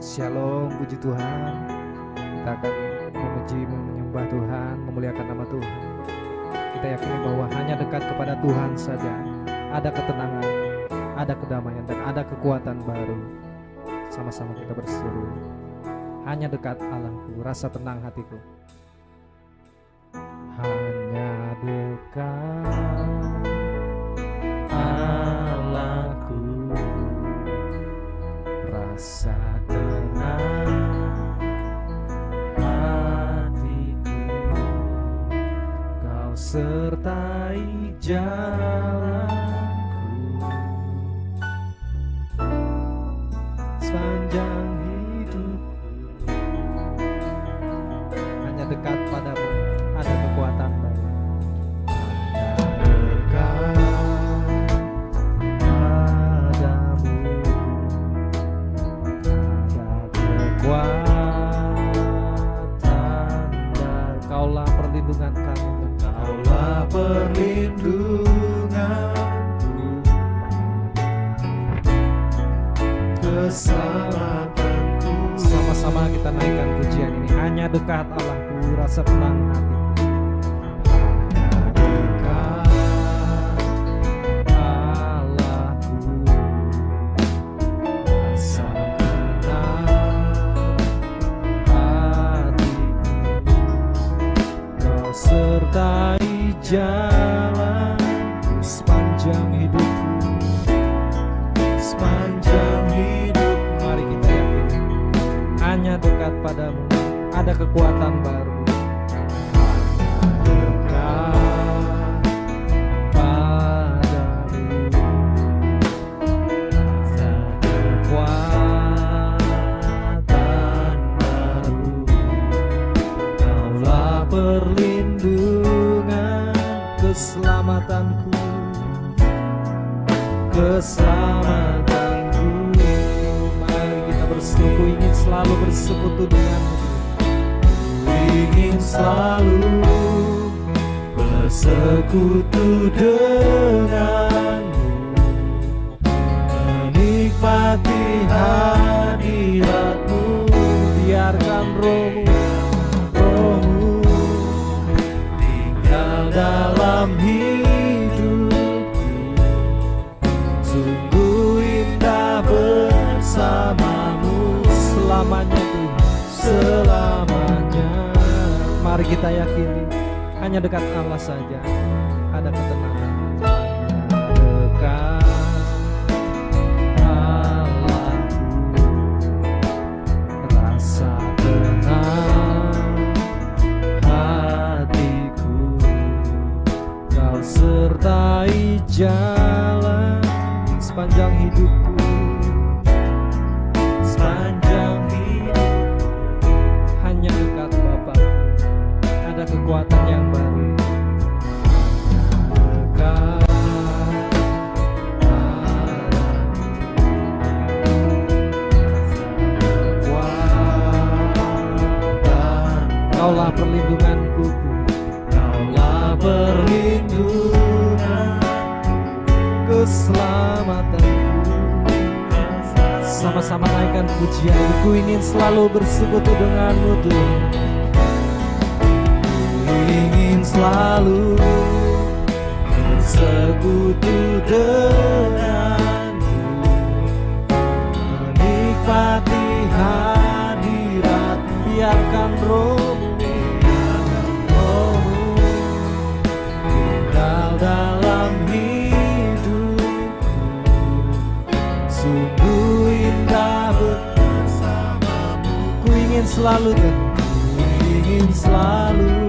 Shalom, puji Tuhan. Kita akan memuji, menyembah Tuhan, memuliakan nama Tuhan. Kita yakini bahwa hanya dekat kepada Tuhan saja ada ketenangan, ada kedamaian, dan ada kekuatan baru. Sama-sama kita berseru. Hanya dekat Allahku, rasa tenang hatiku. Hanya dekat Allahku, rasa tenang hatiku. Kau sertai jalanku sepanjang hidupku. Hanya dekat padamu ada kekuatan baru. Hanya dekat padamu ada kekuatan baru. Kaulah perlindungan kami, Kaulah perlindunganku, keselamatanku. Sama-sama kita naikkan pujian ini. Hanya dekat Allahku, rasa tenang hatiku. Hanya dekat Allahku, rasa tenang hatiku. Kau sertai jalanku sepanjang hidupku, sepanjang hidup. Mari kita yakini, hanya dekat padamu ada kekuatan baru. Dekat padamu ada kekuatan baru. Kaulah perlindungan keselamatanku, keselamatanku. Mari kita bersekutu, ingin selalu bersekutu denganmu. Ingin selalu bersekutu denganmu, menikmati hadiratmu. Biarkan rohmu tinggal dalam hidupku. Sungguh indah bersamamu selamanya Tuhan, selamanya. Mari kita yakini, hanya dekat Allah saja ada ketenangan. Dekat Allahku, rasa tenang hatiku. Kau sertai jalan sepanjang hidupku, sepanjang hidup. Hanya dekat Bapa ada kekuatan yang baru. Dekat kekuatan. Kaulah perlindunganku, Kaulah perlindungan keselamatanku. Sama-sama naikkan pujian. Ku ingin selalu bersekutu denganmu Tuhan. Ku ingin selalu bersekutu denganmu, menikmati hadirat. Biarkan rohmu tinggal dalam hidupku. Sungguh indah bersamamu. Ku ingin selalu, ku ingin selalu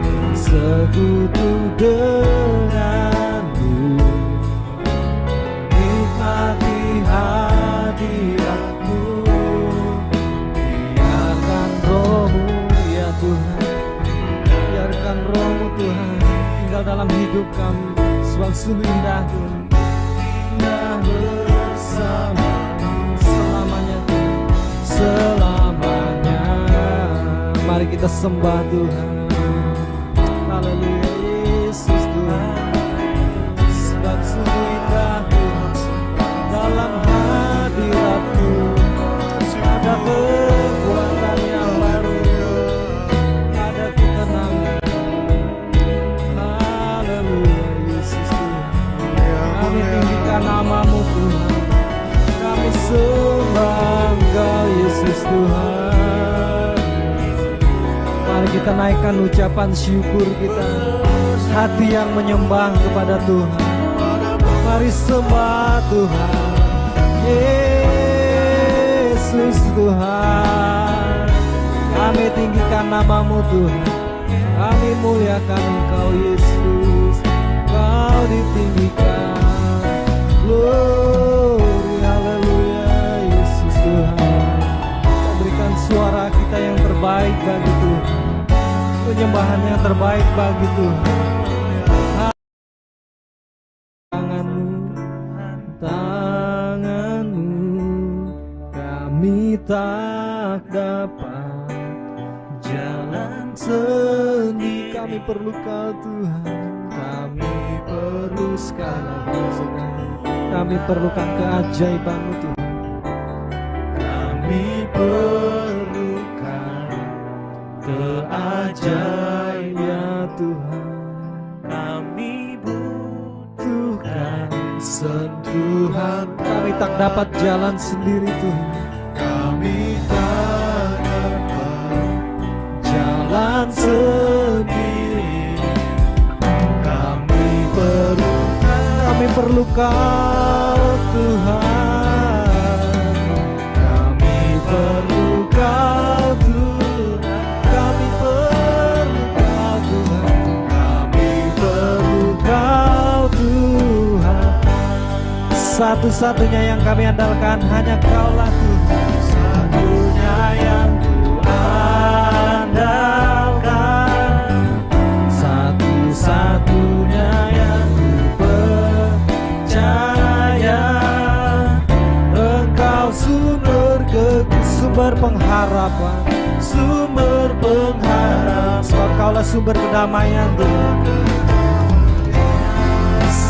bersekutu denganmu, nikmati hadiratmu. Biarkan rohmu ya Tuhan, biarkan rohmu Tuhan tinggal dalam hidup kami. Sebab sungguh indah Tuhan, indah bersamamu selamanya Tuhan, selamanya. Mari kita sembah Tuhan. Haleluya Yesus Tuhan. Sebab sungguh indah Tuhan dalam hadirat-Mu. Tuhan. Mari kita naikkan ucapan syukur kita, hati yang menyembah kepada Tuhan. Mari sembah Tuhan, Yesus Tuhan. Kami tinggikan nama-Mu Tuhan, kami muliakan Engkau Yesus. Kau ditinggikan, glory, haleluya Yesus Tuhan. Kita berikan suara kita yang terbaik bagi Tuhan, penyembahan yang terbaik bagi Tuhan. Tangan-Mu kami tak dapat jalan sendiri. Kami perlu Kau Tuhan, kami perlu sekali lagi. Kami perlukan keajaiban-Mu Tuhan. Kami perlukan keajaiban Tuhan. Kami butuhkan sentuhan. Kami tak dapat jalan sendiri Tuhan. Kami tak dapat jalan sendiri. Kami perlu Kau Tuhan. Kami perlu Kau Tuhan. Kami perlu Kau Tuhan. Kami perlu Kau Tuhan. Satu-satunya yang kami andalkan hanya Kaulah Tuhan. Satunya yang ku andalkan, satu-satunya yang ku percaya. Engkau sumber pengharapan, sumber pengharapan. Sebab Kaulah sumber kedamaian Tuhan.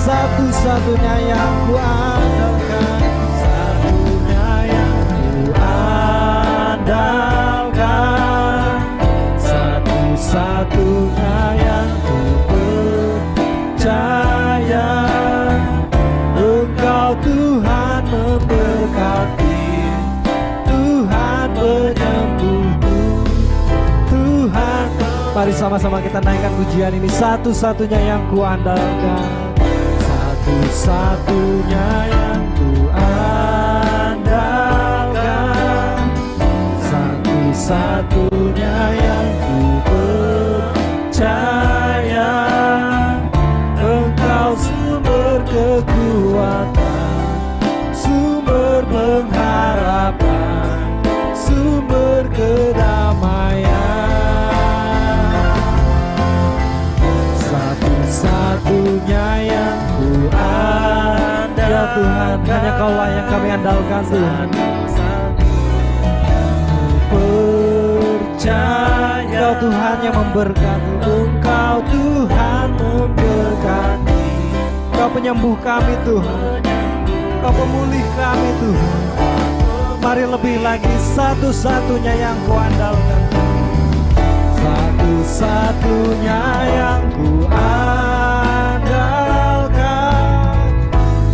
Satu-satunya yang ku andalkan, satunya yang ku andalkan, satu-satunya yang ku percaya. Engkau Tuhan memberkati, Tuhan penyembuhku, Tuhan. Mari sama-sama kita naikkan pujian ini. Satu-satunya yang ku andalkan, satu-satunya yang ku andalkan, satu-satunya yang ku percaya. Engkau sumber kekuatan, sumber pengharapan, sumber kedamaian. Satu-satunya yang ku andalkan. Ya Tuhan, hanya Kaulah yang kami andalkan Tuhan. Percaya Engkau Tuhan yang memberkati, Engkau Tuhan memberkati. Engkau penyembuh kami Tuhan, Engkau pemulih kami Tuhan. Mari lebih lagi, satu-satunya yang ku andalkan, satu-satunya yang ku andalkan,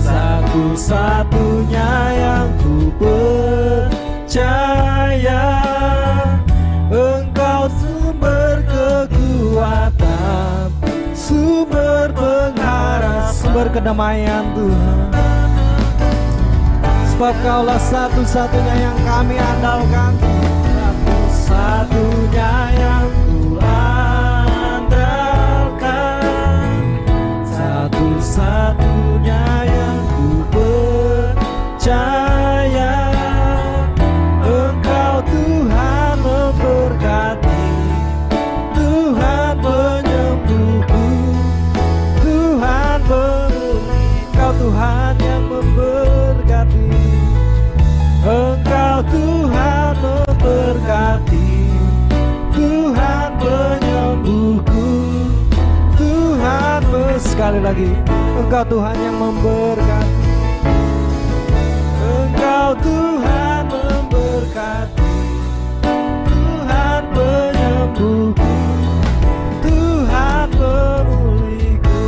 satu-satunya yang ku percaya. Engkau sumber kekuatan, sumber pengharapan, sumber kedamaian Tuhan. Sebab Kaulah satu-satunya yang kami andalkan, satu-satunya yang ku andalkan, satu-satunya yang ku percaya. Engkau Tuhan memberkati, Tuhan penyembuhku, Tuhan pemulih. Engkau Tuhan yang memberkati, Engkau Tuhan memberkati, Tuhan penyembuhku, Tuhan sekali lagi. Engkau Tuhan yang memberkati, Engkau Tuhan memberkati, Tuhan penyembuhku, Tuhan pemulihku.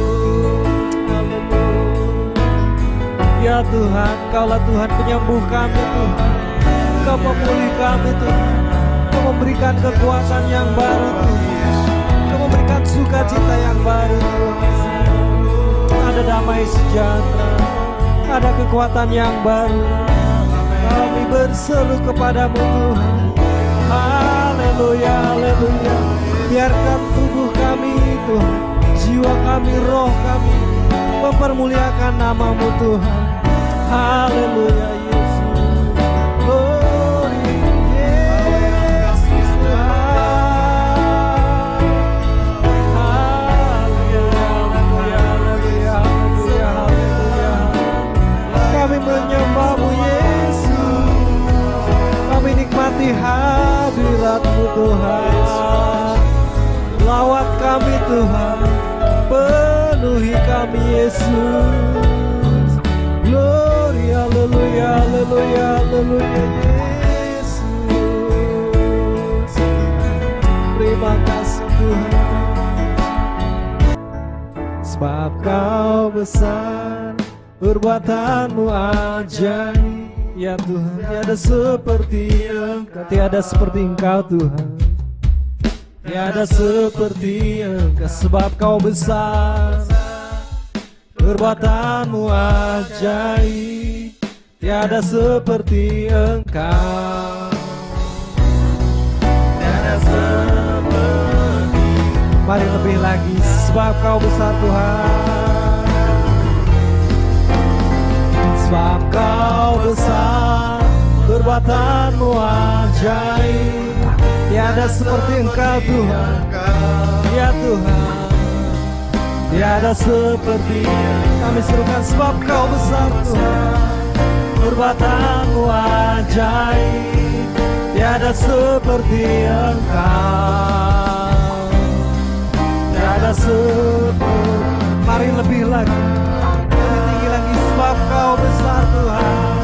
Ya Tuhan, Kaulah Tuhan penyembuh kami Tuhan. Engkau pemulih kami Tuhan. Engkau memberikan kekuatan yang baru Tuhan. Engkau memberikan sukacita yang baru Tuhan. Ada damai sejahtera, ada kekuatan yang baru. Kami berseru kepadamu Tuhan. Haleluya, haleluya. Biarkan tubuh kami Tuhan, jiwa kami, roh kami mempermuliakan namamu Tuhan. Haleluya Yesus. Glory Yesus Tuhan. Haleluya, haleluya, haleluya, haleluya, haleluya. Kami menyembahmu Yesus. Kami nikmati hadirat-Mu Tuhan. Lawat kami Tuhan, penuhi kami Yesus. Glory, haleluya, haleluya, haleluya Yesus. Terima kasih Tuhan. Sebab Kau besar, perbuatan-Mu ajaib. Ya Tuhan, tiada seperti Engkau, tiada seperti Engkau Tuhan. Tiada seperti Engkau, sebab Kau besar, perbuatan-Mu ajaib. Tiada seperti Engkau, tiada seperti. Mari lebih lagi, sebab Kau besar Tuhan. Sebab Kau besar, perbuatan-Mu ajaib. Tiada seperti Engkau Tuhan. Ya Tuhan, tiada seperti. Kami serukan sebab Kau besar Tuhan, perbuatan-Mu ajaib. Tiada seperti Engkau, tiada seperti. Mari lebih lagi, lebih tinggi lagi, sebab Kau besar Tuhan.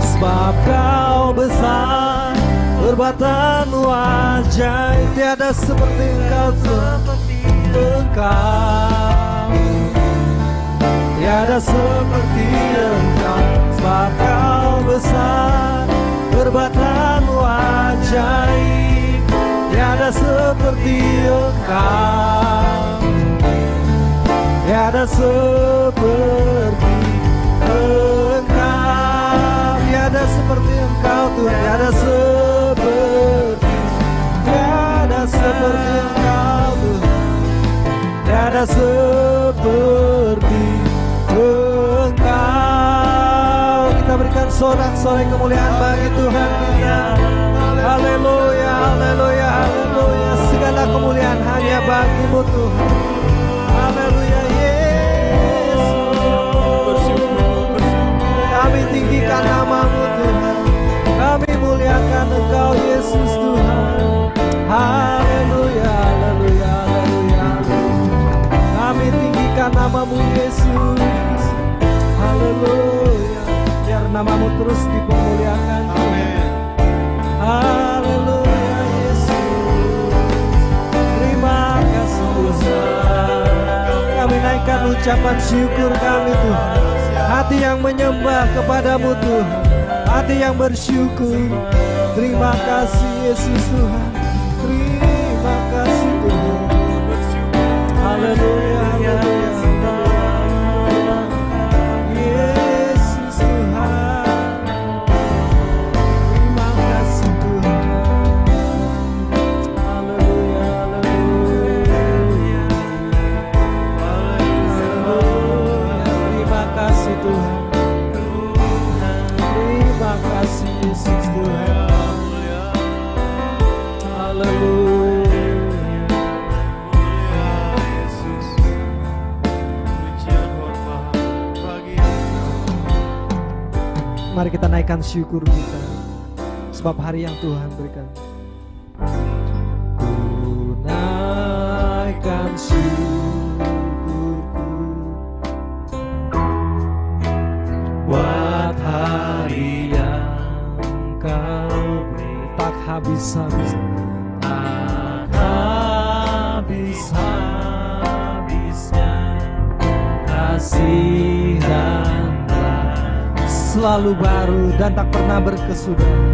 Sebab Kau besar, perbuatan-Mu ajaib. Tiada seperti Engkau Tuhan. Engkau tiada seperti Engkau. Sebab Kau besar, perbuatan-Mu ajaib. Tiada seperti Engkau, tiada seperti Engkau. Tiada seperti Engkau Tuhan. Tiada seperti, tiada seperti Engkau Tuhan. Tiada seperti Engkau. Kita berikan sorak-sorai kemuliaan bagi Tuhan kita. Haleluya, haleluya, haleluya. Segala kemuliaan hanya bagi-Mu Tuhan. Haleluya Yesus. Kami tinggikan nama-Mu Tuhan. Kami muliakan Engkau Yesus Tuhan. Haleluya, haleluya, haleluya. Kami tinggikan nama-Mu Yesus. Haleluya. Biar nama-Mu terus dipermuliakan Tuhan. Haleluya Yesus. Terima kasih Tuhan. Kami naikkan ucapan syukur kami Tuhan. Hati yang menyembah kepadamu Tuhan, hati yang bersyukur. Terima kasih Yesus Tuhan. Terima kasih Tuhan. Haleluya, haleluya. Yesus Tuhan. Terima kasih Tuhan. Haleluya, haleluya. Terima kasih Tuhan. Terima kasih Yesus Tuhan. Haleluya. Mari kita naikkan syukur kita, sebab hari yang Tuhan berikan. Ku naikkan syukurku buat hari yang Kau beri. Tak habis-habis, tak habis-habisnya kasih dan selalu baru dan tak pernah berkesudahan.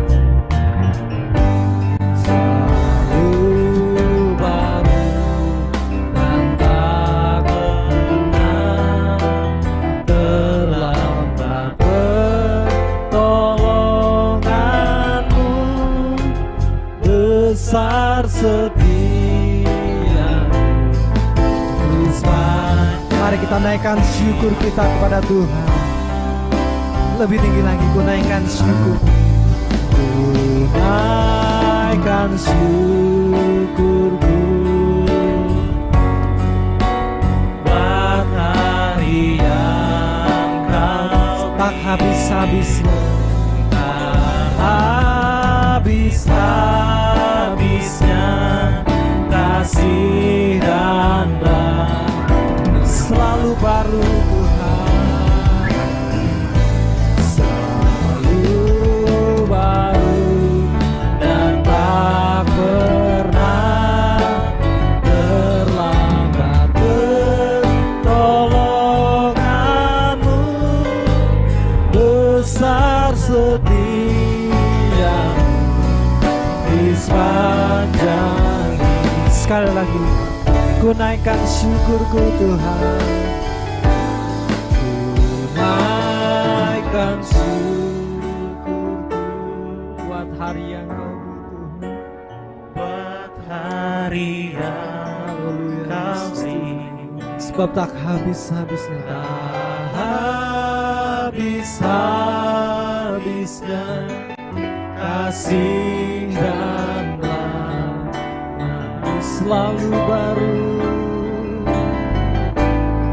Besar setia. Mari kita naikkan syukur kita kepada Tuhan. Lebih tinggi lagi, ku naikkan syukur. Ku naikkan syukurku buat hari yang kau tak habis-habisnya, habis-habisnya kasih dan rahmat selalu baru Tuhan, selalu baru dan tak pernah terlambat. Pertolonganmu besar setia di sepanjang hidup. Sekali lagi, ku naikkan syukurku Tuhan. Ku naikkan syukurku Buat hari yang kau butuh, buat hari yang kau rindu. sebab tak habis-habisnya, Habis-habisnya kasih dan rahmat selalu baru,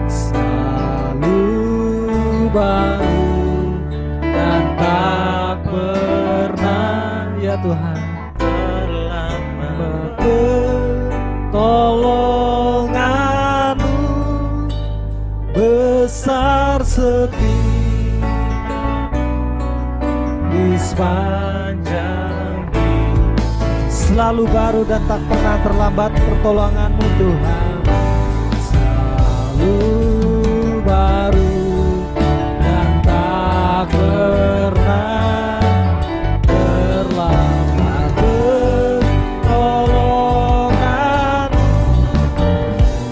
selalu baru dan tak pernah ya Tuhan. terlambat. Pertolonganmu besar setia di sepanjang hidup. Selalu baru dan tak pernah terlambat pertolonganmu Tuhan. Selalu baru dan tak pernah terlambat. Pertolongan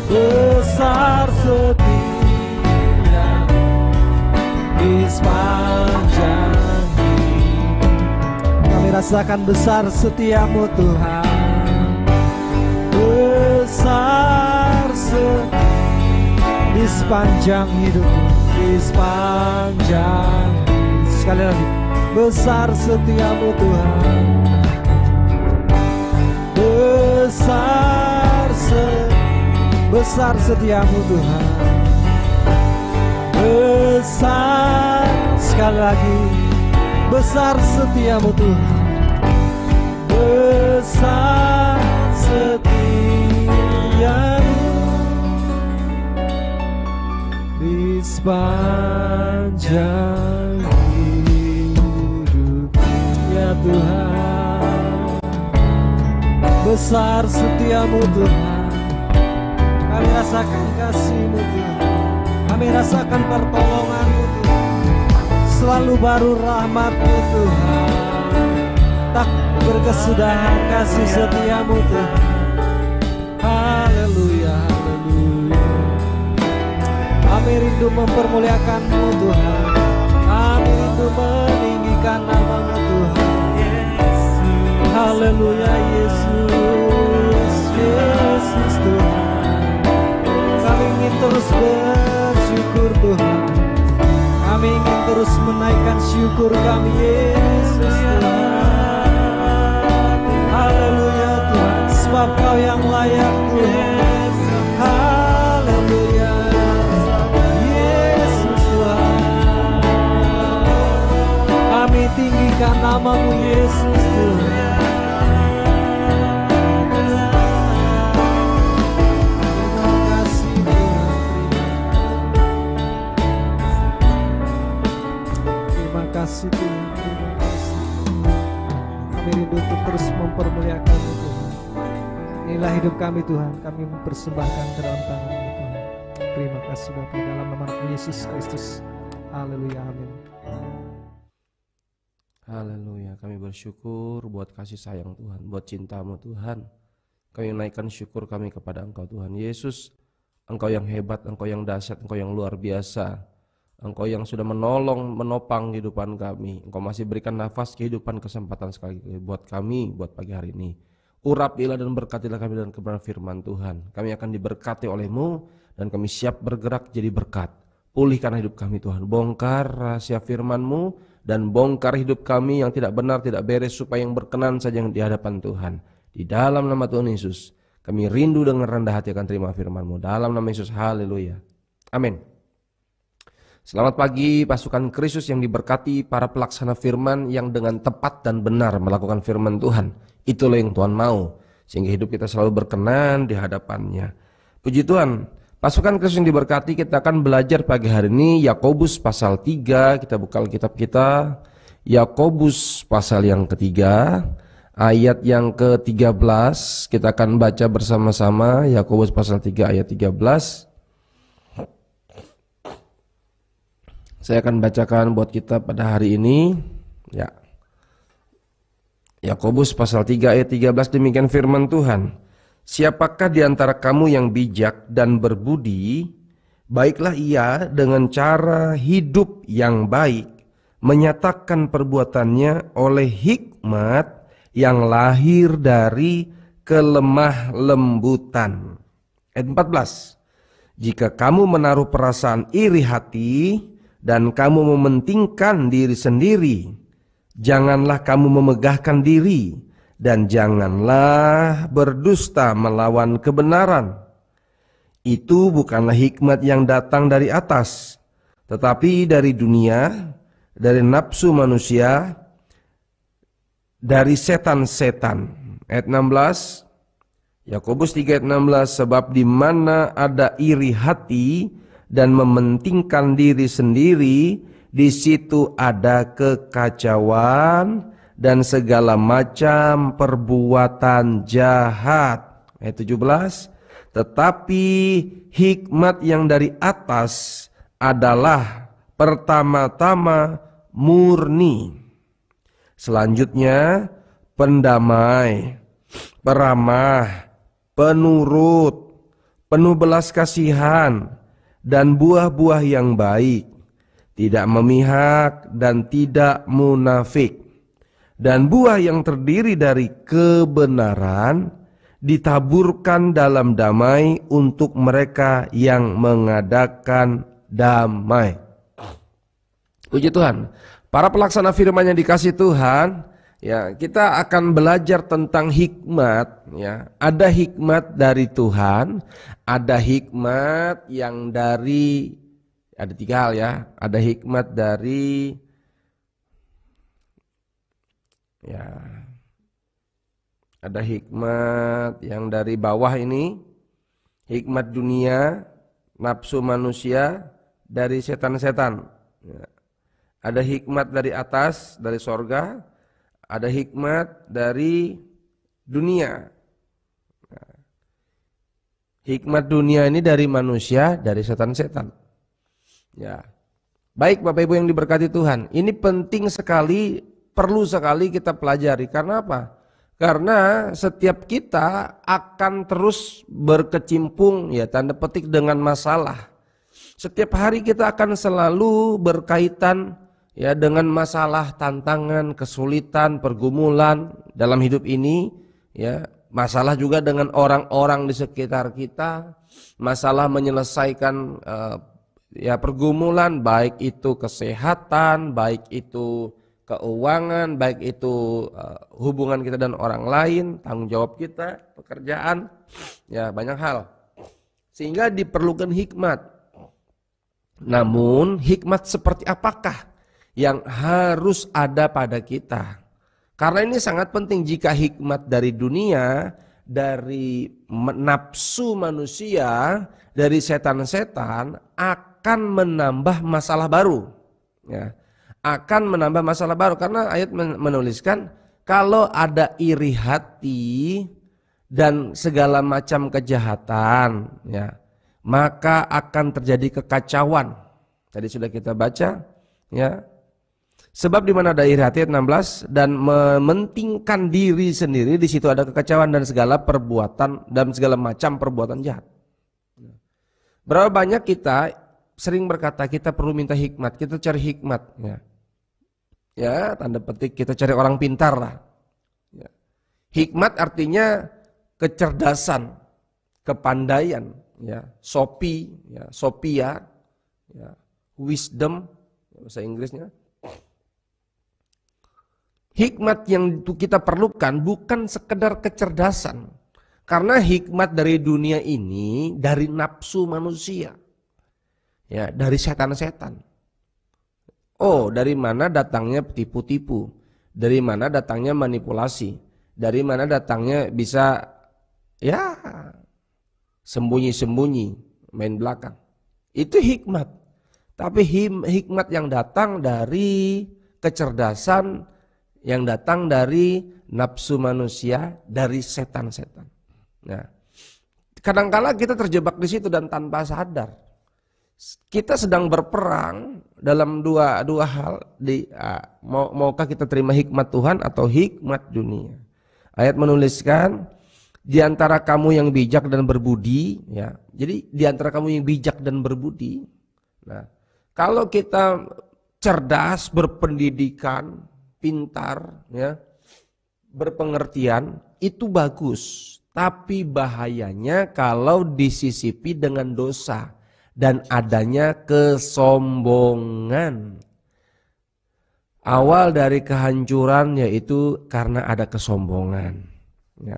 besar setia di sepanjang hidup. Kami rasakan besar setiamu Tuhan. Besar Di sepanjang hidupku, di sepanjang sekali lagi, besar setiamu Tuhan. Besar setiamu Tuhan. Besar, sekali lagi, besar setiamu Tuhan. besar setiamu di sepanjang hidup. Ya Tuhan, Besar setiamu Tuhan. Kami rasakan kasih-Mu Tuhan. Kami rasakan pertolongan-Mu Tuhan. Selalu baru rahmat-Mu Tuhan. Tak berkesudahan kasih setiamu Tuhan. Haleluya, haleluya. Kami rindu mempermuliakan-Mu Tuhan. Kami rindu meninggikan nama-Mu Tuhan. Haleluya Yesus, Yesus Tuhan. Kami ingin terus bersyukur Tuhan. Kami ingin terus menaikkan syukur kami Yesus Tuhan. Haleluya Tuhan, sebab Kau yang layak Tuhan. Haleluya Yesus Tuhan. Kami tinggikan nama-Mu Yesus Tuhan. Terima kasih Tuhan, terima kasih. Kami rindu untuk terus mempermuliakan-Mu Tuhan. Inilah hidup kami Tuhan, kami mempersembahkan ke dalam tangan-Mu Tuhan. Terima kasih Bapa, dalam nama Yesus Kristus. Haleluya, amin. Haleluya, kami bersyukur buat kasih sayang Tuhan, buat cinta-Mu Tuhan. Kami naikkan syukur kami kepada Engkau Tuhan Yesus. Engkau yang hebat, Engkau yang dahsyat, Engkau yang luar biasa. Engkau yang sudah menolong, menopang kehidupan kami. Engkau masih berikan nafas kehidupan, kesempatan sekali buat kami, buat pagi hari ini. Urapilah dan berkatilah kami dengan kebenaran firman Tuhan. Kami akan diberkati oleh-Mu dan kami siap bergerak jadi berkat. Pulihkan hidup kami Tuhan, bongkar rahasia firman-Mu dan bongkar hidup kami yang tidak benar, tidak beres, supaya yang berkenan saja yang di hadapan Tuhan. Di dalam nama Tuhan Yesus, kami rindu dengan rendah hati akan terima firman-Mu. Dalam nama Yesus, haleluya. Amin. Selamat pagi pasukan Kristus yang diberkati, para pelaksana firman yang dengan tepat dan benar melakukan firman Tuhan. Itulah yang Tuhan mau, sehingga hidup kita selalu berkenan di hadapannya. Puji Tuhan, pasukan Kristus yang diberkati, kita akan belajar pagi hari ini Yakobus pasal 3. Kita buka Alkitab kita, Yakobus pasal yang ketiga, ayat yang ke-13. Kita akan baca bersama-sama Yakobus pasal 3 ayat 13. Saya akan bacakan buat kita pada hari ini. Ya. Yakobus pasal 3 ayat 13, demikian firman Tuhan. Siapakah di antara kamu yang bijak dan berbudi? Baiklah ia dengan cara hidup yang baik menyatakan perbuatannya oleh hikmat yang lahir dari kelemah lembutan. Ayat 14. Jika kamu menaruh perasaan iri hati dan kamu mementingkan diri sendiri, janganlah kamu memegahkan diri, dan janganlah berdusta melawan kebenaran. Itu bukanlah hikmat yang datang dari atas, tetapi dari dunia, dari nafsu manusia, dari setan-setan. Ayat 16, Yakobus 3 ayat 16, sebab di mana ada iri hati dan mementingkan diri sendiri, di situ ada kekacauan dan segala macam perbuatan jahat. Ayat 17, tetapi hikmat yang dari atas adalah pertama-tama murni, selanjutnya pendamai, peramah, penurut, penuh belas kasihan, dan buah-buah yang baik, tidak memihak dan tidak munafik. Dan buah yang terdiri dari kebenaran ditaburkan dalam damai untuk mereka yang mengadakan damai. Puji Tuhan. Para pelaksana firman yang dikasih Tuhan, ya, kita akan belajar tentang hikmat, ya. Ada hikmat dari Tuhan, ada hikmat yang dari, ada tiga hal ya. Ada hikmat dari, ya, ada hikmat yang dari bawah ini, hikmat dunia, nafsu manusia, dari setan-setan. Ya. Ada hikmat dari atas, dari sorga, ada hikmat dari dunia. Nah, hikmat dunia ini dari manusia, dari setan-setan. Ya, baik Bapak Ibu yang diberkati Tuhan, ini penting sekali, perlu sekali kita pelajari. Karena apa? Karena setiap kita akan terus berkecimpung, ya, tanda petik, dengan masalah. Setiap hari kita akan selalu berkaitan, ya, dengan masalah, tantangan, kesulitan, pergumulan dalam hidup ini, ya. Masalah juga dengan orang-orang di sekitar kita, masalah menyelesaikan ya, pergumulan, baik itu kesehatan, baik itu keuangan, baik itu hubungan kita dan orang lain, tanggung jawab kita, pekerjaan, ya, banyak hal. Sehingga diperlukan hikmat. Namun hikmat seperti apakah yang harus ada pada kita? Karena ini sangat penting. Jika hikmat dari dunia, dari nafsu manusia, dari setan-setan, akan menambah masalah baru, ya. Akan menambah masalah baru. Karena ayat menuliskan, kalau ada iri hati dan segala macam kejahatan, ya, maka akan terjadi kekacauan. Tadi sudah kita baca, ya. Sebab di mana ada iri hati, ayat 16, dan mementingkan diri sendiri, di situ ada kekacauan dan segala perbuatan dan segala macam perbuatan jahat. Berapa banyak kita sering berkata kita perlu minta hikmat, kita cari hikmat, ya. Ya, tanda petik kita cari orang pintar lah. Ya. Hikmat artinya kecerdasan, kepandaian, ya, Sophia, ya, wisdom, bahasa Inggrisnya. Hikmat yang kita perlukan bukan sekedar kecerdasan, karena hikmat dari dunia ini dari nafsu manusia, ya, dari setan-setan. Oh, dari mana datangnya tipu-tipu? Dari mana datangnya manipulasi? Dari mana datangnya bisa, ya, sembunyi-sembunyi, main belakang. Itu hikmat. Tapi hikmat yang datang dari kecerdasan, yang datang dari nafsu manusia, dari setan-setan. Nah, kadangkala kita terjebak di situ dan tanpa sadar. Kita sedang berperang dalam dua hal. Maukah kita terima hikmat Tuhan atau hikmat dunia? Ayat menuliskan, di antara kamu yang bijak dan berbudi, ya. Jadi di antara kamu yang bijak dan berbudi. Nah, kalau kita cerdas, berpendidikan, pintar, ya, berpengertian, itu bagus. Tapi bahayanya kalau disisipi dengan dosa dan adanya kesombongan. Awal dari kehancuran yaitu karena ada kesombongan. Ya.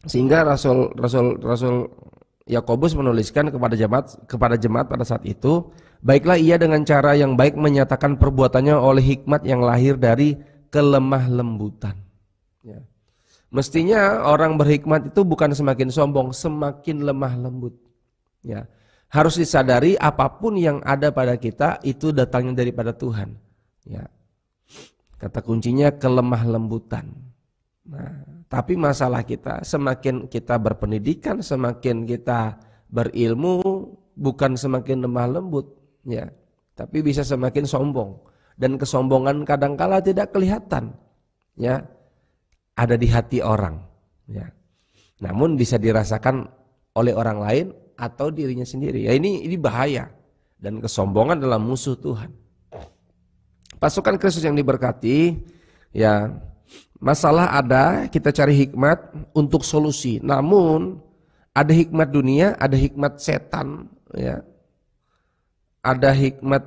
Sehingga Rasul Yakobus menuliskan kepada jemaat pada saat itu, baiklah ia dengan cara yang baik menyatakan perbuatannya oleh hikmat yang lahir dari kelemah lembutan. Ya. Mestinya orang berhikmat itu bukan semakin sombong, semakin lemah lembut. Ya, harus disadari apapun yang ada pada kita itu datangnya daripada Tuhan. Ya, kata kuncinya kelemah lembutan. Nah, tapi masalah kita semakin kita berpendidikan, semakin kita berilmu, bukan semakin lemah lembut, ya, tapi bisa semakin sombong. Dan kesombongan kadangkala tidak kelihatan, ya, ada di hati orang. Ya, namun bisa dirasakan oleh orang lain atau dirinya sendiri. Ya, ini bahaya, dan kesombongan adalah musuh Tuhan. Pasukan Kristus yang diberkati, ya, masalah ada, kita cari hikmat untuk solusi. Namun ada hikmat dunia, ada hikmat setan, ya, ada hikmat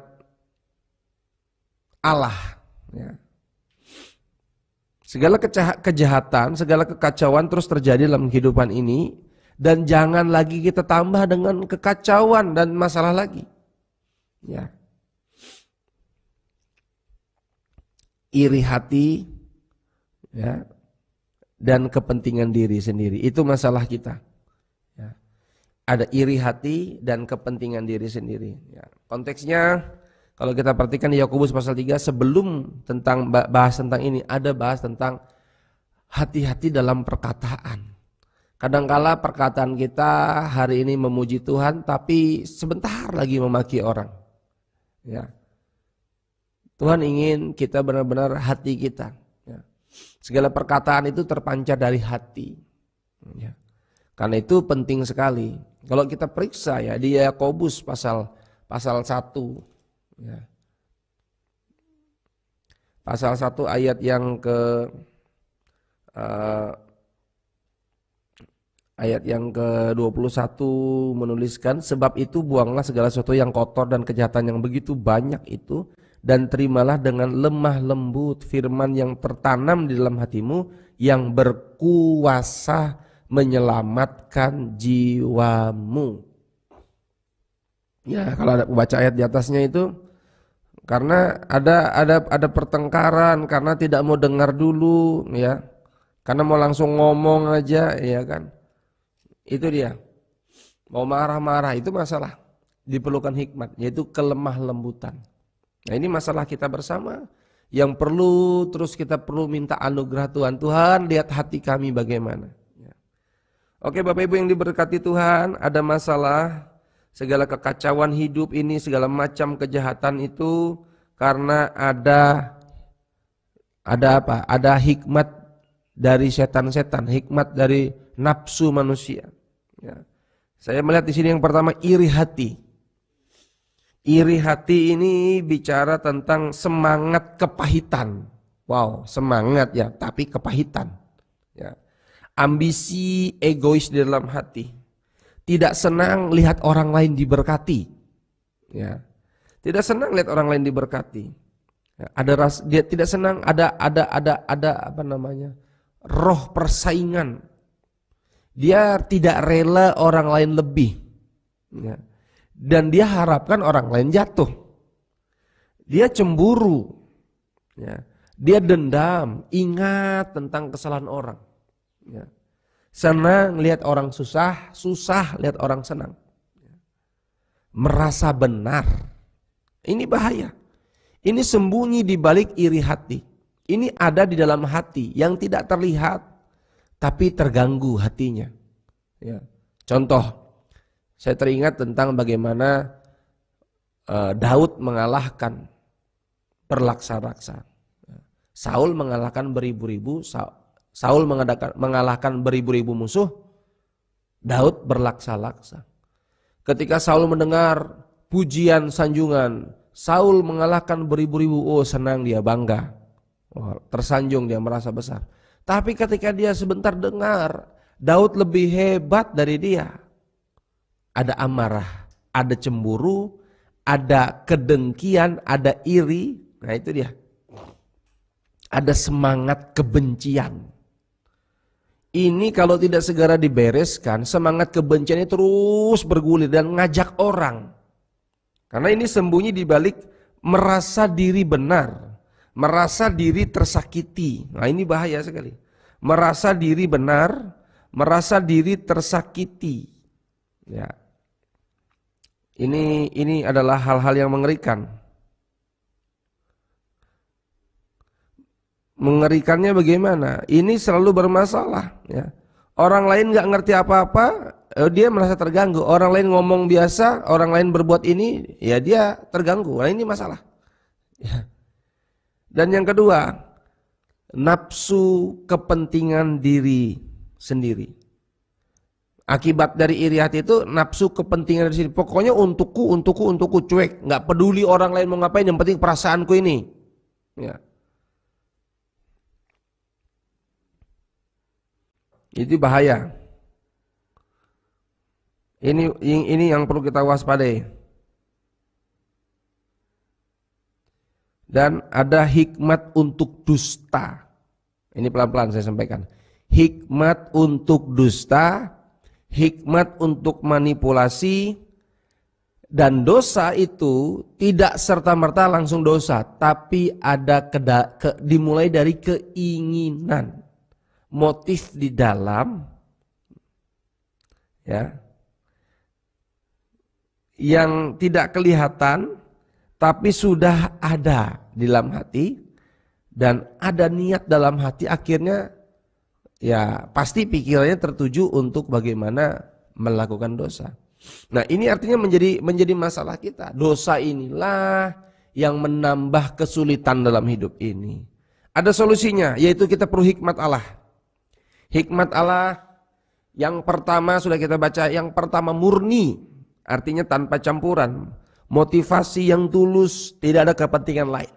Allah. Ya. Segala kejahatan, segala kekacauan terus terjadi dalam kehidupan ini. Dan jangan lagi kita tambah dengan kekacauan dan masalah lagi. Ya. Iri hati, ya, dan kepentingan diri sendiri. Itu masalah kita. Ya. Ada iri hati dan kepentingan diri sendiri. Ya. Konteksnya kalau kita perhatikan di Yakobus pasal 3, sebelum bahas tentang ini, ada bahas tentang hati-hati dalam perkataan. Kadangkala perkataan kita hari ini memuji Tuhan, tapi sebentar lagi memaki orang. Ya. Tuhan ingin kita benar-benar hati kita. Ya. Segala perkataan itu terpancar dari hati. Ya. Karena itu penting sekali. Kalau kita periksa, ya, di Yakobus pasal 1, ya, pasal 1 ayat yang ke-21 menuliskan, sebab itu buanglah segala sesuatu yang kotor dan kejahatan yang begitu banyak itu, dan terimalah dengan lemah lembut firman yang tertanam di dalam hatimu, yang berkuasa menyelamatkan jiwamu. Ya, kalau ada baca ayat di atasnya itu, karena ada pertengkaran, karena tidak mau dengar dulu, ya, karena mau langsung ngomong aja, ya kan. Itu dia, mau marah-marah, itu masalah. Diperlukan hikmat, yaitu kelemah lembutan. Nah, ini masalah kita bersama yang perlu terus kita perlu minta anugerah Tuhan. Tuhan, lihat hati kami bagaimana. Ya. Oke, Bapak Ibu yang diberkati Tuhan, ada masalah, segala kekacauan hidup ini, segala macam kejahatan itu karena ada apa? Ada hikmat dari setan-setan, hikmat dari nafsu manusia. Ya. Saya melihat di sini yang pertama iri hati. Iri hati ini bicara tentang semangat kepahitan. Wow, semangat ya, tapi kepahitan. Ya. Ambisi egois di dalam hati. Tidak senang lihat orang lain diberkati. Ya. Tidak senang lihat orang lain diberkati. Ya, dia tidak senang ada apa namanya? Roh persaingan. Dia tidak rela orang lain lebih. Ya. Dan dia harapkan orang lain jatuh. Dia cemburu. Ya. Dia dendam, ingat tentang kesalahan orang. Ya. Senang lihat orang susah, susah lihat orang senang. Merasa benar. Ini bahaya. Ini sembunyi di balik iri hati. Ini ada di dalam hati yang tidak terlihat, tapi terganggu hatinya. Ya. Contoh, saya teringat tentang bagaimana Daud mengalahkan berlaksa-laksa. Saul mengalahkan beribu-ribu, Saul mengalahkan beribu-ribu musuh, Daud berlaksa-laksa. Ketika Saul mendengar pujian sanjungan, Saul mengalahkan beribu-ribu, oh senang dia, bangga. Oh, tersanjung dia, merasa besar. Tapi ketika dia sebentar dengar Daud lebih hebat dari dia, ada amarah, ada cemburu, ada kedengkian, ada iri. Nah itu dia. Ada semangat kebencian. Ini kalau tidak segera dibereskan, semangat kebencian ini terus bergulir dan ngajak orang. Karena ini sembunyi di balik merasa diri benar, merasa diri tersakiti. Nah ini bahaya sekali. Merasa diri benar, merasa diri tersakiti. Ya. Ini adalah hal-hal yang mengerikan. Mengerikannya bagaimana? Ini selalu bermasalah. Ya. Orang lain nggak ngerti apa-apa, dia merasa terganggu. Orang lain ngomong biasa, orang lain berbuat ini, ya dia terganggu. Nah ini masalah. Ya. Dan yang kedua, nafsu kepentingan diri sendiri. Akibat dari iri hati itu nafsu kepentingan diri sendiri. Pokoknya untukku, cuek. Nggak peduli orang lain mau ngapain, yang penting perasaanku ini. Ya. Itu bahaya. Ini yang perlu kita waspadai. Dan ada hikmat untuk dusta. Ini pelan-pelan saya sampaikan. Hikmat untuk dusta, hikmat untuk manipulasi, dan dosa itu tidak serta-merta langsung dosa, tapi ada dimulai dari keinginan. Motif di dalam ya yang tidak kelihatan tapi sudah ada di dalam hati dan ada niat dalam hati, akhirnya ya pasti pikirannya tertuju untuk bagaimana melakukan dosa. Nah ini artinya menjadi masalah kita. Dosa inilah yang menambah kesulitan dalam hidup ini. Ada solusinya, yaitu kita perlu hikmat Allah. Hikmat Allah yang pertama sudah kita baca, yang pertama murni, artinya tanpa campuran, motivasi yang tulus, tidak ada kepentingan lain.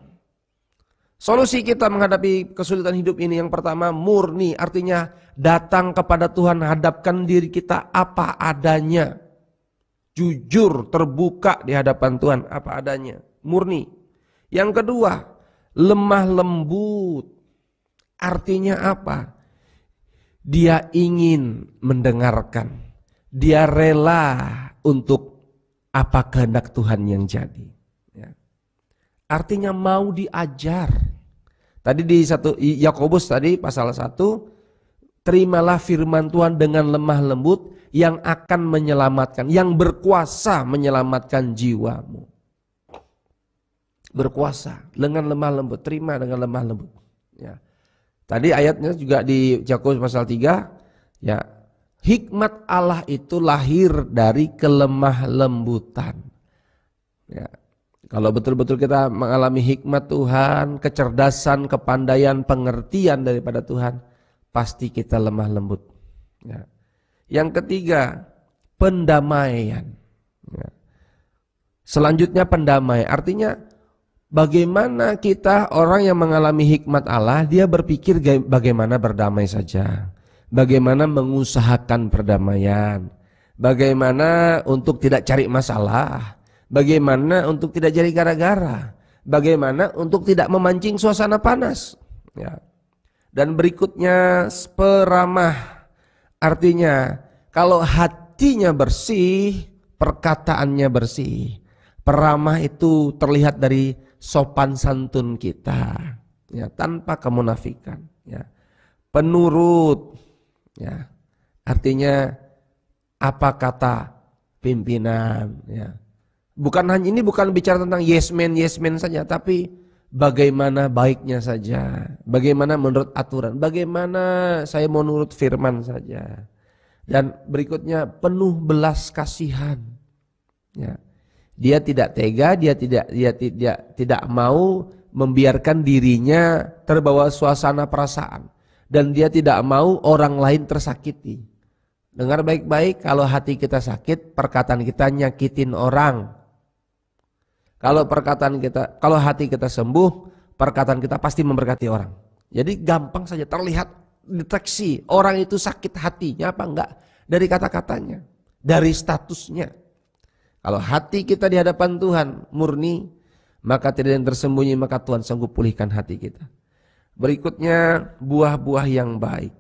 Solusi kita menghadapi kesulitan hidup ini yang pertama murni, artinya datang kepada Tuhan, hadapkan diri kita apa adanya, jujur, terbuka di hadapan Tuhan apa adanya, murni. Yang kedua, lemah lembut, artinya apa? Dia ingin mendengarkan. Dia rela untuk apa kehendak Tuhan yang jadi. Ya. Artinya mau diajar. Tadi di Yakobus tadi pasal 1, terimalah firman Tuhan dengan lemah lembut yang akan menyelamatkan, yang berkuasa menyelamatkan jiwamu. Berkuasa dengan lemah lembut, terima dengan lemah lembut. Ya. Tadi ayatnya juga di Yakobus pasal 3, ya, hikmat Allah itu lahir dari kelemah lembutan. Ya. Kalau betul-betul kita mengalami hikmat Tuhan, kecerdasan, kepandaian, pengertian daripada Tuhan, pasti kita lemah lembut. Ya. Yang ketiga, pendamaian. Ya. Selanjutnya pendamai, artinya bagaimana kita orang yang mengalami hikmat Allah, dia berpikir bagaimana berdamai saja, bagaimana mengusahakan perdamaian, bagaimana untuk tidak cari masalah, bagaimana untuk tidak jadi gara-gara, bagaimana untuk tidak memancing suasana panas. Ya. Dan berikutnya peramah, artinya kalau hatinya bersih, perkataannya bersih. Peramah itu terlihat dari sopan santun kita, ya, tanpa kemunafikan. Ya. Penurut, ya, artinya apa kata pimpinan. Ya. Ini bukan bicara tentang yes man saja, tapi bagaimana baiknya saja, bagaimana menurut aturan, bagaimana saya mau nurut firman saja. Dan berikutnya penuh belas kasihan. Ya. Dia tidak tega, dia tidak mau membiarkan dirinya terbawa suasana perasaan, dan dia tidak mau orang lain tersakiti. Dengar baik-baik, kalau hati kita sakit, perkataan kita nyakitin orang. Kalau hati kita sembuh, perkataan kita pasti memberkati orang. Jadi gampang saja terlihat, deteksi orang itu sakit hatinya apa enggak dari kata-katanya, dari statusnya. Kalau hati kita di hadapan Tuhan murni, maka tidak ada yang tersembunyi, maka Tuhan sanggup pulihkan hati kita. Berikutnya buah-buah yang baik.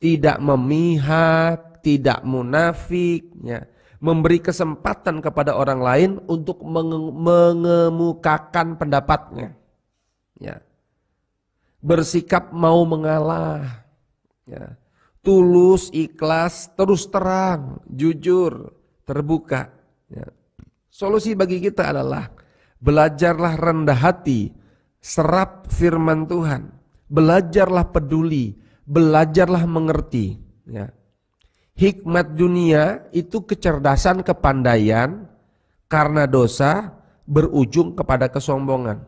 Tidak memihak, tidak munafik, ya. Memberi kesempatan kepada orang lain untuk mengemukakan pendapatnya. Ya. Bersikap mau mengalah. Ya. Tulus, ikhlas, terus terang, jujur, terbuka. Ya. Solusi bagi kita adalah belajarlah rendah hati, serap firman Tuhan, belajarlah peduli, belajarlah mengerti. Ya. Hikmat dunia itu kecerdasan, kepandaian karena dosa berujung kepada kesombongan,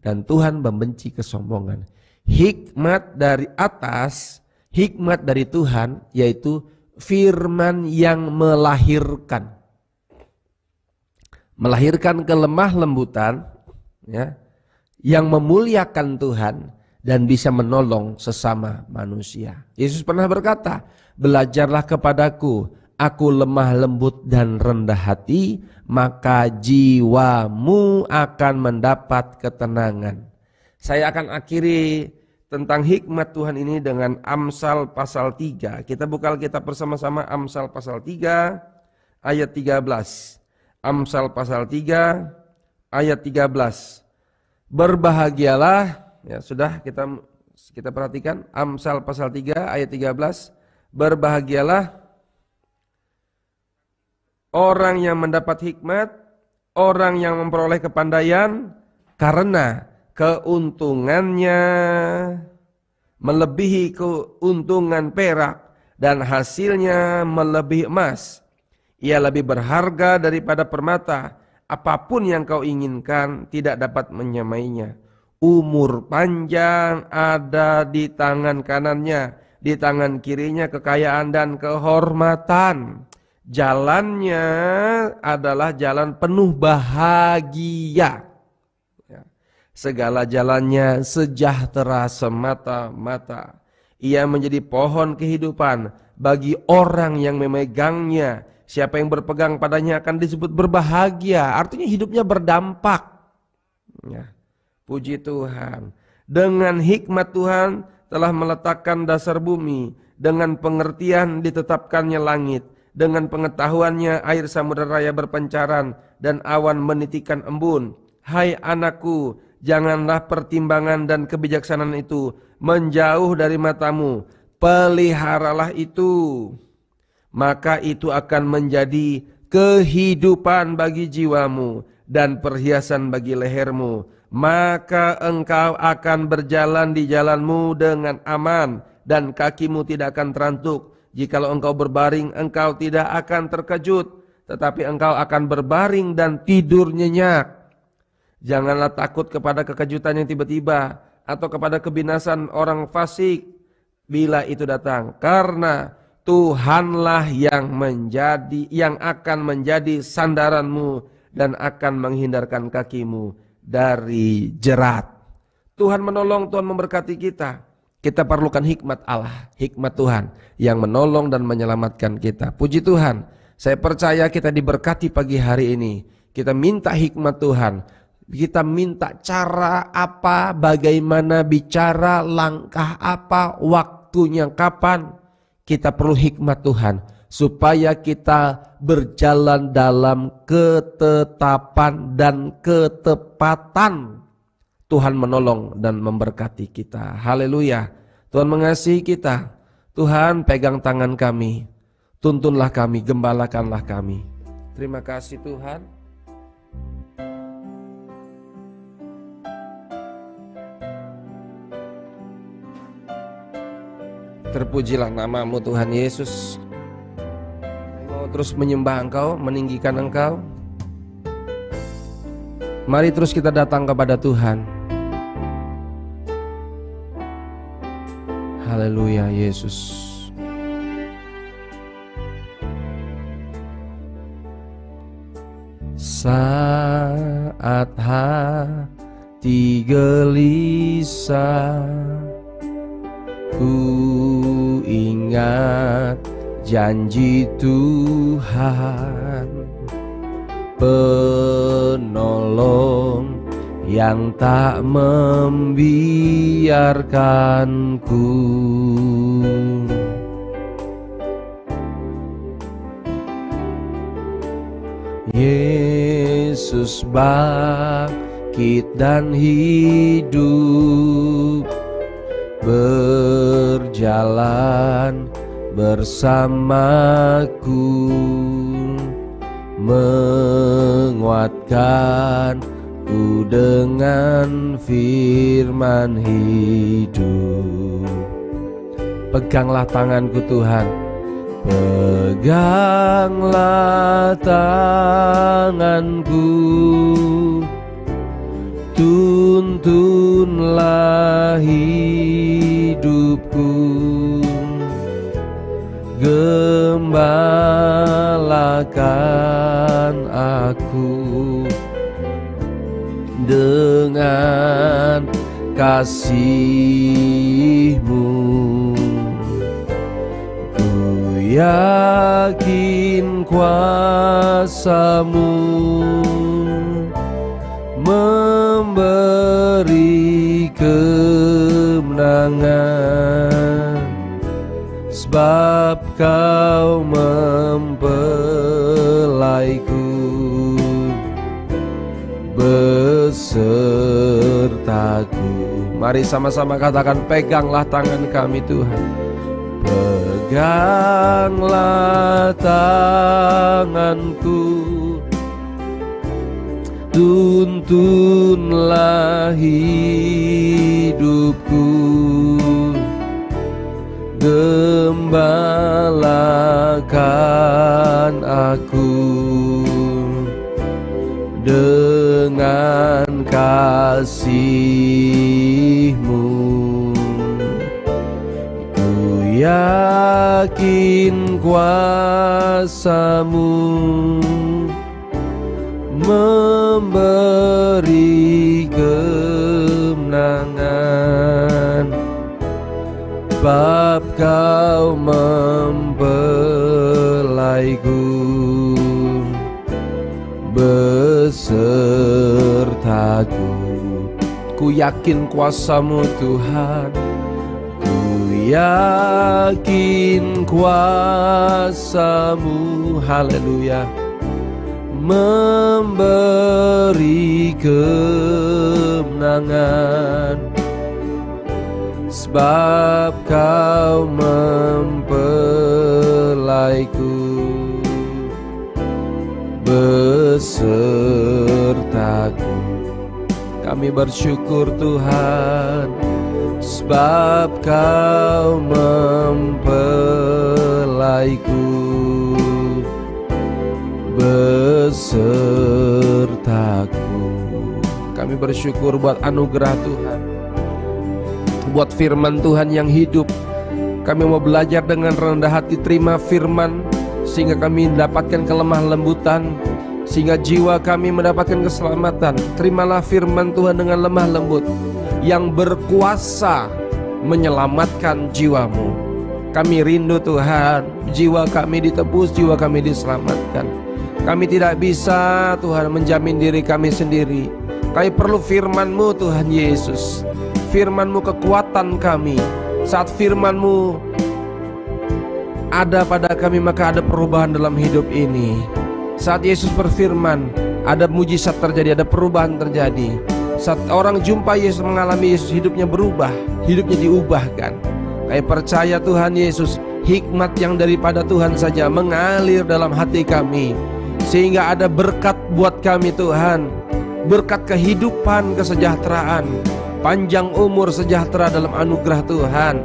dan Tuhan membenci kesombongan. Hikmat dari atas, hikmat dari Tuhan, yaitu firman yang melahirkan kelemah lembutan, ya, yang memuliakan Tuhan dan bisa menolong sesama manusia. Yesus pernah berkata, belajarlah kepadaku, aku lemah lembut dan rendah hati, maka jiwamu akan mendapat ketenangan. Saya akan akhiri tentang hikmat Tuhan ini dengan Amsal pasal 3. Kita buka Alkitab bersama-sama, Amsal pasal 3 ayat 13. Amsal pasal 3 ayat 13. Berbahagialah, ya sudah kita perhatikan Amsal pasal 3 ayat 13. Berbahagialah orang yang mendapat hikmat, orang yang memperoleh kepandaian, karena keuntungannya melebihi keuntungan perak dan hasilnya melebihi emas. Ia lebih berharga daripada permata, apapun yang kau inginkan tidak dapat menyamainya. Umur panjang ada di tangan kanannya, di tangan kirinya kekayaan dan kehormatan. Jalannya adalah jalan penuh bahagia. Segala jalannya sejahtera semata-mata. Ia menjadi pohon kehidupan bagi orang yang memegangnya. Siapa yang berpegang padanya akan disebut berbahagia. Artinya hidupnya berdampak. Ya, puji Tuhan. Dengan hikmat Tuhan telah meletakkan dasar bumi. Dengan pengertian ditetapkannya langit. Dengan pengetahuannya air samudera raya berpancaran dan awan menitikan embun. Hai anakku, janganlah pertimbangan dan kebijaksanaan itu menjauh dari matamu. Peliharalah itu, maka itu akan menjadi kehidupan bagi jiwamu dan perhiasan bagi lehermu. Maka engkau akan berjalan di jalanmu dengan aman dan kakimu tidak akan terantuk. Jikalau engkau berbaring, engkau tidak akan terkejut, tetapi engkau akan berbaring dan tidur nyenyak. Janganlah takut kepada kekejutan yang tiba-tiba atau kepada kebinasan orang fasik bila itu datang, karena Tuhanlah yang akan menjadi sandaranmu dan akan menghindarkan kakimu dari jerat. Tuhan menolong, Tuhan memberkati kita. Kita perlukan hikmat Allah, hikmat Tuhan yang menolong dan menyelamatkan kita. Puji Tuhan, saya percaya kita diberkati pagi hari ini. Kita minta hikmat Tuhan. Kita minta cara apa, bagaimana bicara, langkah apa, waktunya kapan. Kita perlu hikmat Tuhan supaya kita berjalan dalam ketetapan dan ketepatan. Tuhan menolong dan memberkati kita. Haleluya. Tuhan mengasihi kita. Tuhan pegang tangan kami. Tuntunlah kami, gembalakanlah kami. Terima kasih Tuhan. Terpujilah namamu Tuhan Yesus. Mau terus menyembah Engkau, meninggikan Engkau. Mari terus kita datang kepada Tuhan. Haleluya Yesus. Saat hati gelisah, ku ingat janji Tuhan, penolong yang tak membiarkanku. Yesus bangkit dan hidup, berjalan bersamaku, menguatkanku dengan firman hidup. Peganglah tanganku Tuhan, peganglah tanganku, tuntunlah hidupku, gembalakan aku dengan kasih-Mu. Ku yakin kuasa-Mu memberi kemenangan, sebab Kau mempelaiku besertaku. Mari sama-sama katakan, peganglah tangan kami Tuhan, peganglah tanganku, tuntunlah hidupku, gembalakan aku dengan kasih-Mu. Ku yakin kuasa-Mu memberi kemenangan, sebab Kau mempelaiku besertaku. Ku yakin kuasa-Mu Tuhan, ku yakin kuasa-Mu, haleluya, memberi kemenangan, sebab Kau mempelaiku besertaku. Kami bersyukur Tuhan, sebab Kau mempelaiku besertaku. Kami bersyukur buat anugerah Tuhan, buat firman Tuhan yang hidup. Kami mau belajar dengan rendah hati terima firman, sehingga kami mendapatkan kelemah lembutan, sehingga jiwa kami mendapatkan keselamatan. Terimalah firman Tuhan dengan lemah lembut yang berkuasa menyelamatkan jiwamu. Kami rindu Tuhan, jiwa kami ditebus, jiwa kami diselamatkan. Kami tidak bisa Tuhan menjamin diri kami sendiri. Kami perlu firman-Mu Tuhan Yesus. Firman-Mu kekuatan kami. Saat firman-Mu ada pada kami, maka ada perubahan dalam hidup ini. Saat Yesus berfirman, ada mujizat terjadi, ada perubahan terjadi. Saat orang jumpa Yesus, mengalami Yesus, hidupnya berubah, hidupnya diubahkan. Kami percaya Tuhan Yesus, hikmat yang daripada Tuhan saja mengalir dalam hati kami, sehingga ada berkat buat kami Tuhan. Berkat kehidupan, kesejahteraan, panjang umur, sejahtera dalam anugerah Tuhan.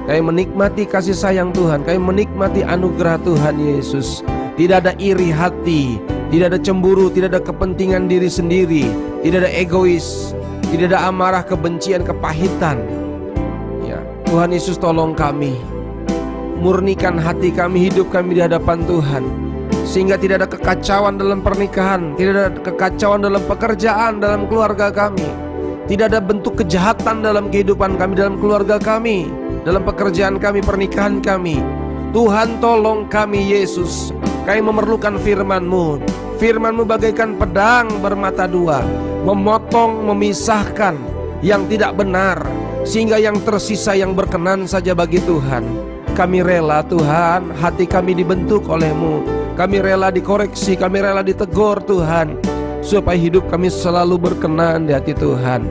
Kami menikmati kasih sayang Tuhan, kami menikmati anugerah Tuhan Yesus. Tidak ada iri hati, tidak ada cemburu, tidak ada kepentingan diri sendiri, tidak ada egois, tidak ada amarah, kebencian, kepahitan. Ya, Tuhan Yesus tolong kami, murnikan hati kami, hidup kami di hadapan Tuhan, sehingga tidak ada kekacauan dalam pernikahan, tidak ada kekacauan dalam pekerjaan, dalam keluarga kami, tidak ada bentuk kejahatan dalam kehidupan kami, dalam keluarga kami, dalam pekerjaan kami, pernikahan kami. Tuhan tolong kami Yesus. Kami memerlukan firman-Mu. Firman-Mu bagaikan pedang bermata dua, memotong, memisahkan yang tidak benar, sehingga yang tersisa yang berkenan saja bagi Tuhan. Kami rela Tuhan, hati kami dibentuk oleh-Mu. Kami rela dikoreksi, kami rela ditegur Tuhan, supaya hidup kami selalu berkenan di hati Tuhan.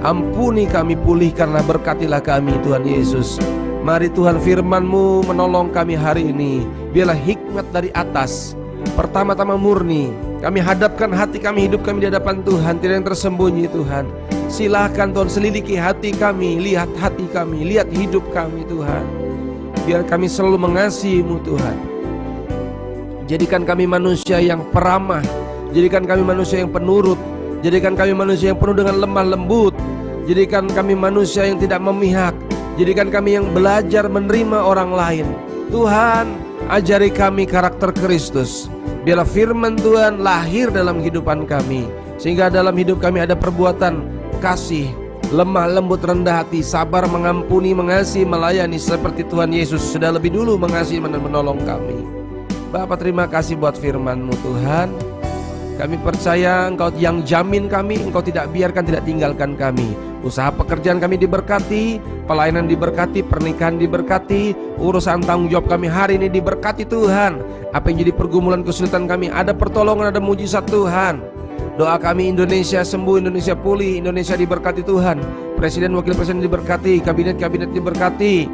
Ampuni kami, pulihkanlah, berkatilah kami Tuhan Yesus. Mari Tuhan, firman-Mu menolong kami hari ini. Biarlah hikmat dari atas, pertama-tama murni. Kami hadapkan hati kami, hidup kami di hadapan Tuhan, tidak yang tersembunyi Tuhan. Silahkan Tuhan, selidiki hati kami, lihat hati kami, lihat hidup kami Tuhan. Biar kami selalu mengasihi-Mu Tuhan. Jadikan kami manusia yang peramah, jadikan kami manusia yang penurut, jadikan kami manusia yang penuh dengan lemah lembut, jadikan kami manusia yang tidak memihak, jadikan kami yang belajar menerima orang lain. Tuhan, ajari kami karakter Kristus. Biarlah firman Tuhan lahir dalam kehidupan kami, sehingga dalam hidup kami ada perbuatan kasih, lemah lembut, rendah hati, sabar, mengampuni, mengasihi, melayani, seperti Tuhan Yesus sudah lebih dulu mengasihi dan menolong kami. Bapa, terima kasih buat firman-Mu Tuhan. Kami percaya Engkau yang jamin kami, Engkau tidak biarkan, tidak tinggalkan kami. Usaha pekerjaan kami diberkati, pelayanan diberkati, pernikahan diberkati, urusan tanggung jawab kami hari ini diberkati Tuhan. Apa yang jadi pergumulan kesulitan kami, ada pertolongan, ada mujizat Tuhan. Doa kami Indonesia sembuh, Indonesia pulih, Indonesia diberkati Tuhan. Presiden, wakil presiden diberkati, kabinet-kabinet diberkati,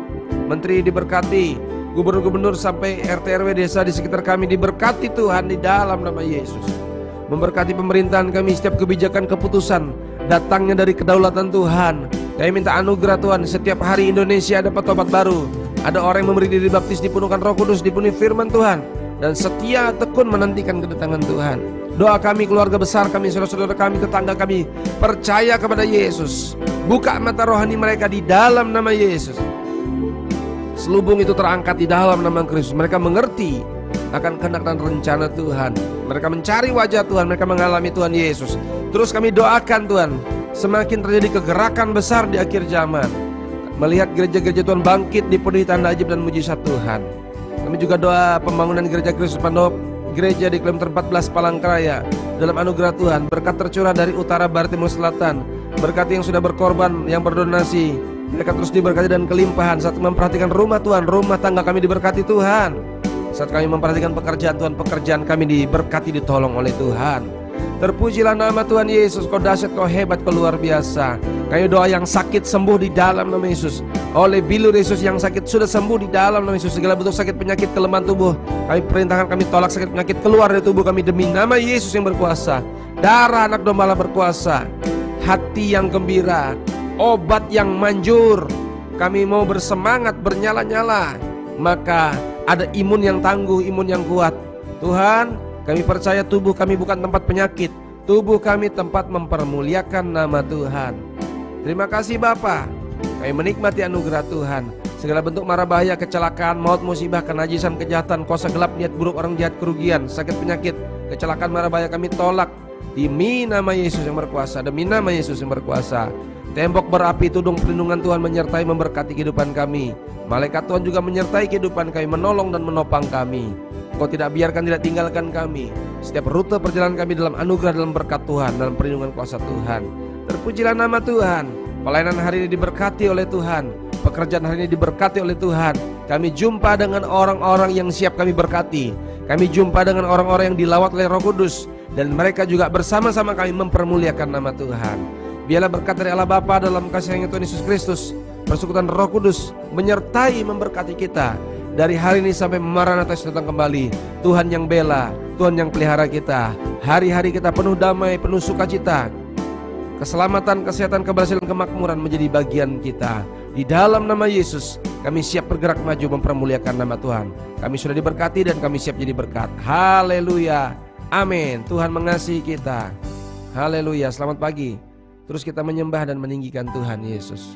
menteri diberkati, gubernur-gubernur sampai RT/RW desa di sekitar kami diberkati Tuhan di dalam nama Yesus. Memberkati pemerintahan kami, setiap kebijakan, keputusan datangnya dari kedaulatan Tuhan. Kami minta anugerah Tuhan, setiap hari Indonesia dapat tobat baru. Ada orang yang memberi diri baptis, dipenuhkan Roh Kudus, dipenuhi firman Tuhan, dan setia tekun menantikan kedatangan Tuhan. Doa kami, keluarga besar kami, saudara-saudara kami, tetangga kami, percaya kepada Yesus. Buka mata rohani mereka di dalam nama Yesus. Selubung itu terangkat di dalam nama Kristus. Mereka mengerti akan kehendak dan rencana Tuhan. Mereka mencari wajah Tuhan, mereka mengalami Tuhan Yesus. Terus kami doakan Tuhan, semakin terjadi kegerakan besar di akhir zaman, melihat gereja-gereja Tuhan bangkit, dipenuhi tanda ajaib dan mujizat Tuhan. Kami juga doa pembangunan gereja Kristus Pandop, gereja di kilometer 14 Palangkaraya. Dalam anugerah Tuhan, berkat tercurah dari utara, barat, timur, selatan. Berkat yang sudah berkorban, yang berdonasi, mereka terus diberkati dan kelimpahan. Saat memperhatikan rumah Tuhan, rumah tangga kami diberkati Tuhan. Saat kami memperhatikan pekerjaan Tuhan, pekerjaan kami diberkati, ditolong oleh Tuhan. Terpujilah nama Tuhan Yesus. Kau dahsyat, Kau hebat, Kau luar biasa. Kami doa yang sakit sembuh di dalam nama Yesus. Oleh bilur Yesus yang sakit sudah sembuh di dalam nama Yesus. Segala bentuk sakit, penyakit, kelemahan tubuh kami perintahkan, kami tolak sakit penyakit keluar dari tubuh kami demi nama Yesus yang berkuasa. Darah anak domba berkuasa. Hati yang gembira, obat yang manjur. Kami mau bersemangat, bernyala-nyala. Maka ada imun yang tangguh, imun yang kuat. Tuhan, kami percaya tubuh kami bukan tempat penyakit. Tubuh kami tempat mempermuliakan nama Tuhan. Terima kasih Bapa. Kami menikmati anugerah Tuhan. Segala bentuk mara bahaya, kecelakaan, maut, musibah, kenajisan, kejahatan, kuasa gelap, niat buruk, orang jahat, kerugian, sakit, penyakit, kecelakaan, mara bahaya kami tolak demi nama Yesus yang berkuasa, demi nama Yesus yang berkuasa. Tembok berapi, tudung perlindungan Tuhan menyertai memberkati kehidupan kami. Malaikat Tuhan juga menyertai kehidupan kami, menolong dan menopang kami. Engkau tidak biarkan, tidak tinggalkan kami. Setiap rute perjalanan kami dalam anugerah, dalam berkat Tuhan, dalam perlindungan kuasa Tuhan. Terpujilah nama Tuhan. Pelayanan hari ini diberkati oleh Tuhan. Pekerjaan hari ini diberkati oleh Tuhan. Kami jumpa dengan orang-orang yang siap kami berkati. Kami jumpa dengan orang-orang yang dilawat oleh Roh Kudus, dan mereka juga bersama-sama kami mempermuliakan nama Tuhan. Biarlah berkat dari Allah Bapa dalam kasih Tuhan Yesus Kristus, persekutuan Roh Kudus menyertai memberkati kita dari hari ini sampai Maranatha datang kembali. Tuhan yang bela, Tuhan yang pelihara kita. Hari-hari kita penuh damai, penuh sukacita. Keselamatan, kesehatan, keberhasilan, kemakmuran menjadi bagian kita. Di dalam nama Yesus kami siap bergerak maju mempermuliakan nama Tuhan. Kami sudah diberkati dan kami siap jadi berkat. Haleluya, amin. Tuhan mengasihi kita. Haleluya, selamat pagi. Terus kita menyembah dan meninggikan Tuhan Yesus.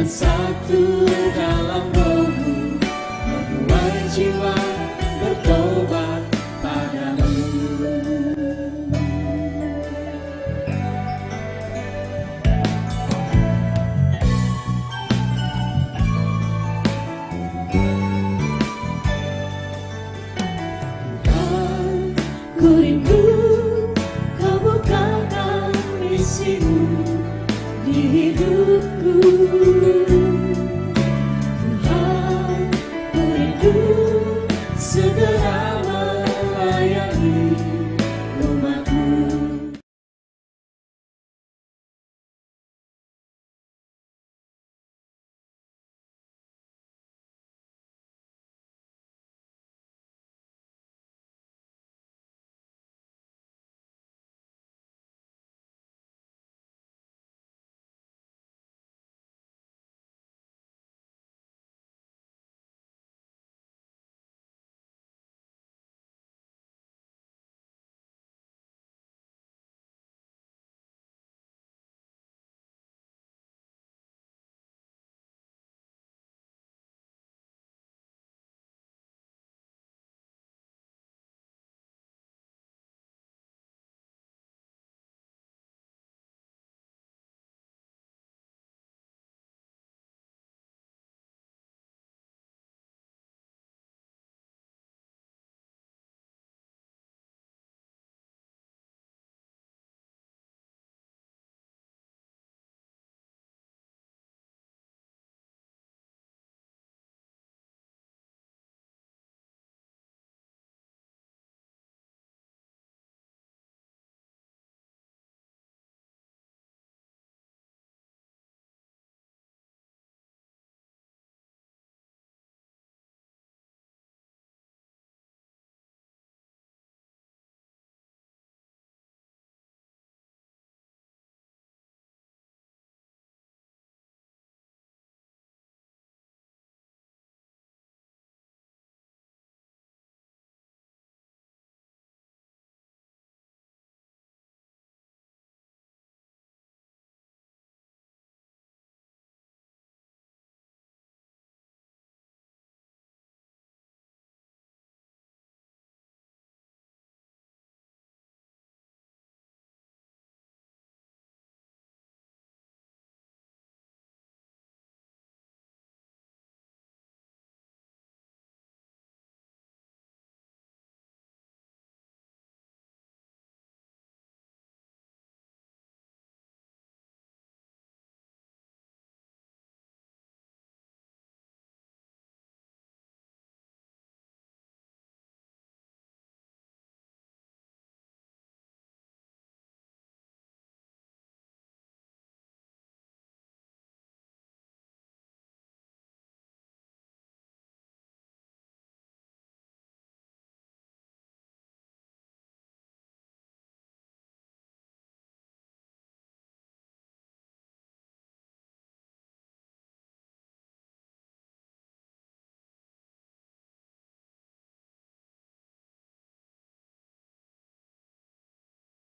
Satu dalam rohmu, membuat jiwa bertobat.